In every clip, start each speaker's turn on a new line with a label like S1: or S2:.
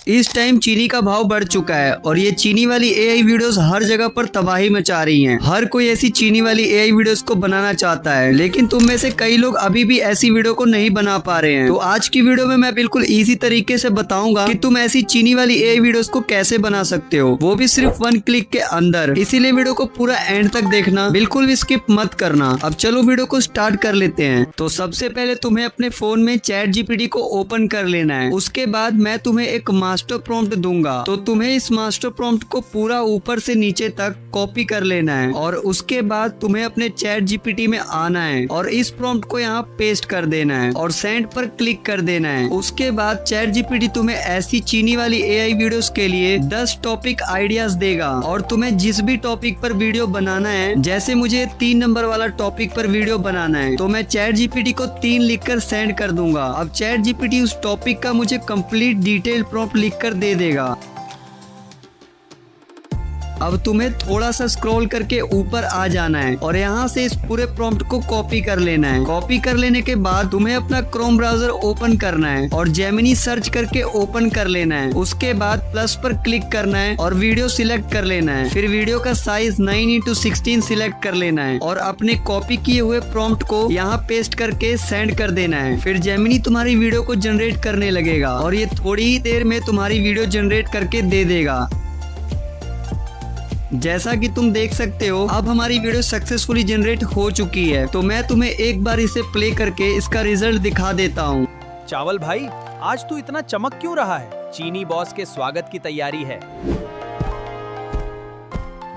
S1: इस टाइम चीनी का भाव बढ़ चुका है और ये चीनी वाली एआई वीडियोस हर जगह पर तबाही मचा रही हैं। हर कोई ऐसी चीनी वाली एआई वीडियोस को बनाना चाहता है, लेकिन तुम में से कई लोग अभी भी ऐसी वीडियो को नहीं बना पा रहे हैं। तो आज की वीडियो में मैं बिल्कुल इजी तरीके से बताऊंगा कि तुम ऐसी चीनी वाली एआई वीडियोस को कैसे बना सकते हो, वो भी सिर्फ 1 क्लिक के अंदर। इसीलिए वीडियो को पूरा एंड तक देखना, बिल्कुल भी स्किप मत करना। अब चलो वीडियो को स्टार्ट कर लेते हैं। तो सबसे पहले तुम्हें अपने फोन में चैट जीपीटी को ओपन कर लेना है। उसके बाद मैं तुम्हें एक मास्टर प्रॉम्प्ट दूंगा, तो तुम्हें इस मास्टर प्रॉम्प्ट को पूरा ऊपर से नीचे तक कॉपी कर लेना है और उसके बाद तुम्हें अपने चैट जीपीटी में आना है और इस प्रॉम्प्ट को यहाँ पेस्ट कर देना है और सेंड पर क्लिक कर देना है। उसके बाद चैट जीपीटी तुम्हें ऐसी चीनी वाली एआई वीडियोस के लिए 10 टॉपिक आइडियाज देगा और तुम्हें जिस भी टॉपिक पर वीडियो बनाना है, जैसे मुझे 3 नंबर वाला टॉपिक पर वीडियो बनाना है, तो मैं चैट जीपीटी को 3 लिखकर सेंड कर दूंगा। अब चैट जीपीटी उस टॉपिक का मुझे कंप्लीट डिटेल प्रॉम्प्ट लिखकर दे देगा। अब तुम्हें थोड़ा सा स्क्रॉल करके ऊपर आ जाना है और यहाँ से इस पूरे प्रॉम्प्ट को कॉपी कर लेना है। कॉपी कर लेने के बाद तुम्हें अपना क्रोम ब्राउजर ओपन करना है और जेमिनी सर्च करके ओपन कर लेना है। उसके बाद प्लस पर क्लिक करना है और वीडियो सिलेक्ट कर लेना है। फिर वीडियो का साइज 9:16 सिलेक्ट कर लेना है और अपने कॉपी किए हुए प्रॉम्प्ट को यहाँ पेस्ट करके सेंड कर देना है। फिर जेमिनी तुम्हारी वीडियो को जनरेट करने लगेगा और ये थोड़ी ही देर में तुम्हारी वीडियो जनरेट करके दे देगा। जैसा कि तुम देख सकते हो, अब हमारी वीडियो सक्सेसफुली जनरेट हो चुकी है। तो मैं तुम्हें एक बार इसे प्ले करके इसका रिजल्ट दिखा देता हूँ।
S2: चावल भाई, आज तू इतना चमक क्यों रहा है? चीनी बॉस के स्वागत की तैयारी है।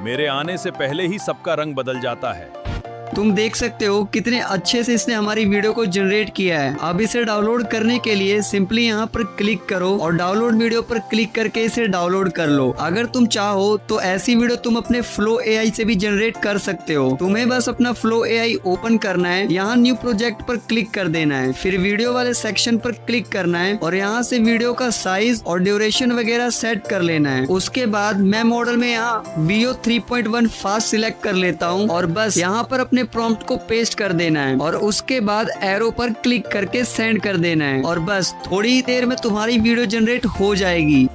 S3: मेरे आने से पहले ही सबका रंग बदल जाता है।
S1: तुम देख सकते हो कितने अच्छे से इसने हमारी वीडियो को जनरेट किया है। अब इसे डाउनलोड करने के लिए सिंपली यहाँ पर क्लिक करो और डाउनलोड वीडियो पर क्लिक करके इसे डाउनलोड कर लो। अगर तुम चाहो तो ऐसी वीडियो तुम अपने फ्लो एआई से भी जनरेट कर सकते हो। तुम्हें बस अपना फ्लो एआई ओपन करना है, यहाँ न्यू प्रोजेक्ट पर क्लिक कर देना है, फिर वीडियो वाले सेक्शन पर क्लिक करना है और यहाँ से वीडियो का साइज और ड्यूरेशन वगैरह सेट कर लेना है। उसके बाद मैं मॉडल में यहाँ VO 3.1 फास्ट सिलेक्ट कर लेता हूँ और बस यहाँ पर अपने प्रॉम्प्ट को पेस्ट कर देना है और उसके बाद एरो पर क्लिक करके सेंड कर देना है और बस थोड़ी ही देर में तुम्हारी वीडियो जनरेट हो जाएगी।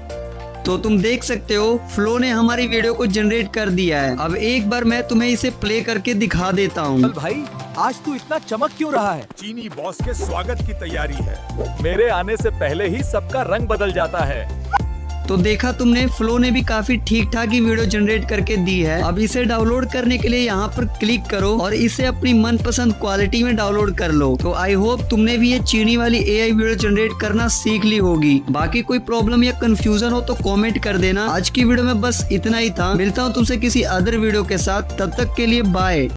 S1: तो तुम देख सकते हो फ्लो ने हमारी वीडियो को जनरेट कर दिया है। अब एक बार मैं तुम्हें इसे प्ले करके दिखा देता हूँ।
S2: चावल भाई, आज तू इतना चमक क्यों रहा है?
S3: चीनी बॉस के स्वागत की तैयारी है।
S2: मेरे आने से पहले ही सबका रंग बदल जाता है।
S1: तो देखा तुमने, फ्लो ने भी काफी ठीक ठाक ही वीडियो जनरेट करके दी है। अब इसे डाउनलोड करने के लिए यहाँ पर क्लिक करो और इसे अपनी मनपसंद क्वालिटी में डाउनलोड कर लो। तो आई होप तुमने भी ये चीनी वाली एआई वीडियो जनरेट करना सीख ली होगी। बाकी कोई प्रॉब्लम या कंफ्यूजन हो तो कमेंट कर देना। आज की वीडियो में बस इतना ही था। मिलता हूँ तुमसे किसी अदर वीडियो के साथ, तब तक के लिए बाय।